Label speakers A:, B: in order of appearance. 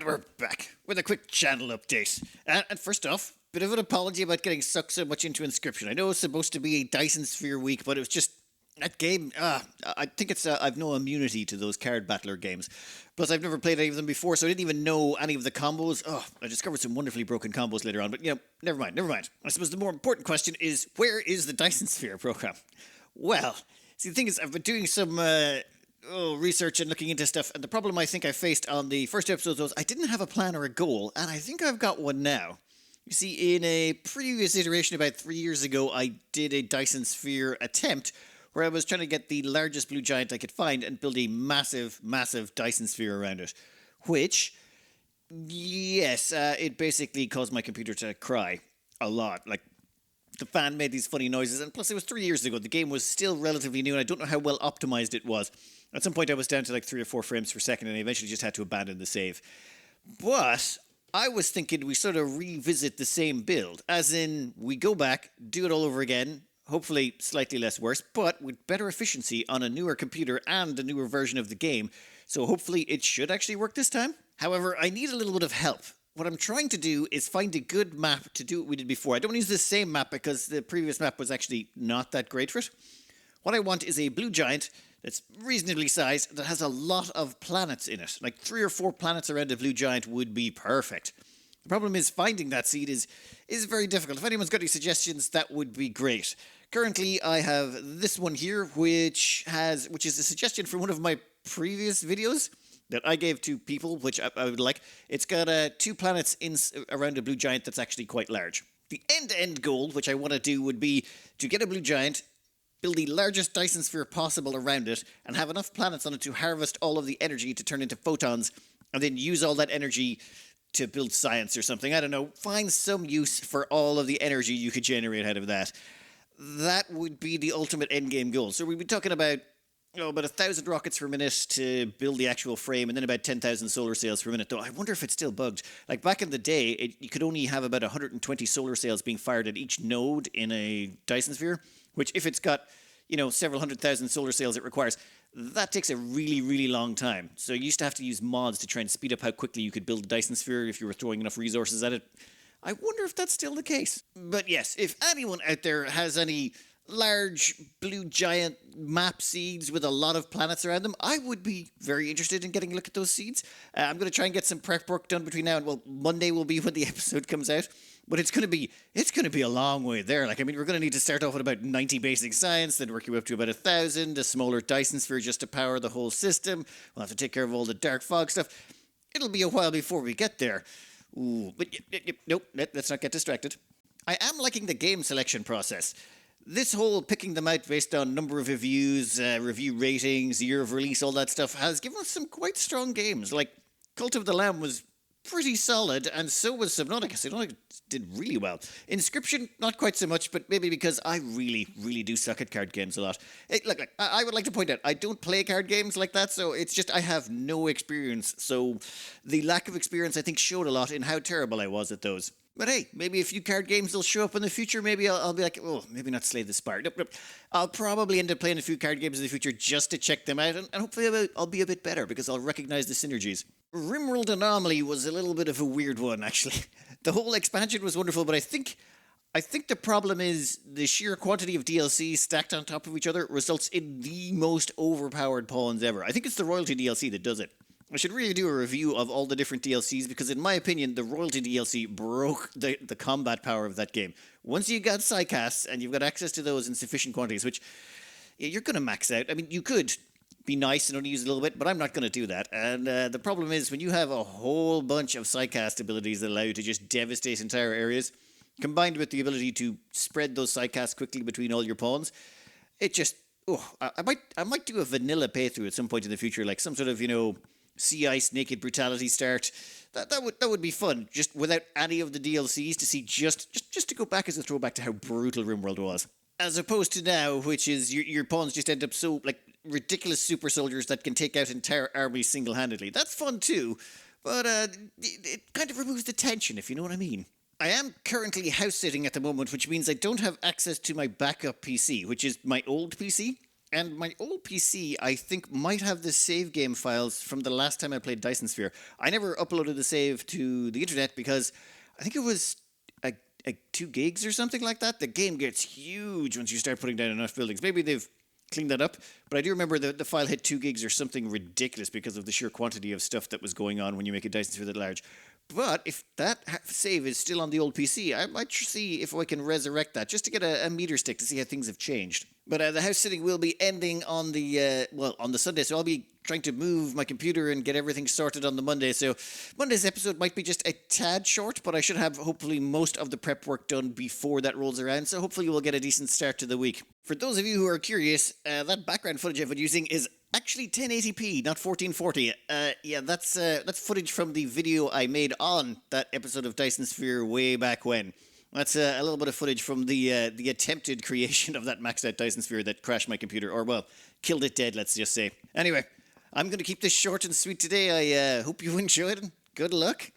A: And we're back with a quick channel update. And first off, bit of an apology about getting sucked so much into Inscryption. I know it's supposed to be a Dyson Sphere week, but it was just that game. I think it's I've no immunity to those card battler games. Plus, I've never played any of them before, so I didn't even know any of the combos. I discovered some wonderfully broken combos later on, but never mind. I suppose the more important question is, where is the Dyson Sphere program? Well, see, the thing is, I've been doing some research and looking into stuff, and the problem I think I faced on the first episode was I didn't have a plan or a goal, and I think I've got one now. You see, in a previous iteration about 3 years ago, I did a Dyson Sphere attempt where I was trying to get the largest blue giant I could find and build a massive, massive Dyson Sphere around it. Which, yes, it basically caused my computer to cry a lot. Like, the fan made these funny noises, and plus it was 3 years ago. The game was still relatively new, and I don't know how well optimized it was. At some point I was down to like 3 or 4 frames per second, and I eventually just had to abandon the save. But I was thinking we sort of revisit the same build, as in we go back, do it all over again, hopefully slightly less worse, but with better efficiency on a newer computer and a newer version of the game. So hopefully it should actually work this time. However, I need a little bit of help. What I'm trying to do is find a good map to do what we did before. I don't use the same map because the previous map was actually not that great for it. What I want is a blue giant that's reasonably sized, that has a lot of planets in it. Like 3 or 4 planets around a blue giant would be perfect. The problem is finding that seed is very difficult. If anyone's got any suggestions, that would be great. Currently, I have this one here, which is a suggestion from one of my previous videos that I gave to people, which I would like. It's got 2 planets around a blue giant that's actually quite large. The end-to-end goal, which I want to do, would be to get a blue giant, build the largest Dyson Sphere possible around it, and have enough planets on it to harvest all of the energy to turn into photons, and then use all that energy to build science or something. I don't know. Find some use for all of the energy you could generate out of that. That would be the ultimate endgame goal. So we'd be talking about about 1,000 rockets per minute to build the actual frame, and then about 10,000 solar sails per minute. Though I wonder if it's still bugged. Like back in the day, you could only have about 120 solar sails being fired at each node in a Dyson Sphere, which if it's got, several 100,000 solar sails it requires, that takes a really, really long time. So you used to have to use mods to try and speed up how quickly you could build a Dyson Sphere if you were throwing enough resources at it. I wonder if that's still the case. But yes, if anyone out there has any large blue giant map seeds with a lot of planets around them, I would be very interested in getting a look at those seeds. I'm going to try and get some prep work done between now and, Monday will be when the episode comes out. But it's going to be a long way there. We're going to need to start off with about 90 basic science, then work your way up to about 1,000, a smaller Dyson Sphere just to power the whole system. We'll have to take care of all the dark fog stuff. It'll be a while before we get there. Ooh, but nope, let's not get distracted. I am liking the game selection process. This whole picking them out based on number of reviews, review ratings, year of release, all that stuff has given us some quite strong games. Like Cult of the Lamb was pretty solid, and so was Subnautica. Subnautica did really well. Inscryption, not quite so much, but maybe because I really, really do suck at card games a lot. Look, I would like to point out, I don't play card games like that, so it's just I have no experience. So the lack of experience, I think, showed a lot in how terrible I was at those. But hey, maybe a few card games will show up in the future. Maybe I'll be like, maybe not Slay the Spire. Nope. I'll probably end up playing a few card games in the future just to check them out, and hopefully I'll be a bit better because I'll recognize the synergies. Rimworld Anomaly was a little bit of a weird one, actually. The whole expansion was wonderful, but I think the problem is the sheer quantity of DLC stacked on top of each other results in the most overpowered pawns ever. I think it's the royalty DLC that does it. I should really do a review of all the different DLCs because, in my opinion, the royalty DLC broke the combat power of that game. Once you got psycasts and you've got access to those in sufficient quantities, which you're going to max out. I mean, you could be nice and only use a little bit, but I'm not going to do that. And the problem is when you have a whole bunch of psycast abilities that allow you to just devastate entire areas, combined with the ability to spread those psycasts quickly between all your pawns, it just, I might do a vanilla playthrough at some point in the future, like some sort of, Sea Ice Naked Brutality start. That would be fun, just without any of the DLCs, to see just to go back as a throwback to how brutal RimWorld was. As opposed to now, which is your pawns just end up so ridiculous super soldiers that can take out entire armies single-handedly. That's fun too, but it kind of removes the tension, if you know what I mean. I am currently house sitting at the moment, which means I don't have access to my backup PC, which is my old PC. And my old PC, I think, might have the save game files from the last time I played Dyson Sphere. I never uploaded the save to the internet because I think it was like 2 gigs or something like that. The game gets huge once you start putting down enough buildings. Maybe they've cleaned that up, but I do remember the file hit 2 gigs or something ridiculous because of the sheer quantity of stuff that was going on when you make a Dyson Sphere that large. But if that save is still on the old PC, I might see if I can resurrect that just to get a meter stick to see how things have changed. But the house sitting will be ending on the on the Sunday, so I'll be trying to move my computer and get everything sorted on the Monday. So Monday's episode might be just a tad short, but I should have hopefully most of the prep work done before that rolls around. So hopefully we'll get a decent start to the week. For those of you who are curious, that background footage I've been using is actually 1080p, not 1440. Yeah, that's footage from the video I made on that episode of Dyson Sphere way back when. That's a little bit of footage from the attempted creation of that maxed out Dyson Sphere that crashed my computer, or well, killed it dead, let's just say. Anyway, I'm going to keep this short and sweet today. I hope you enjoyed it. Good luck.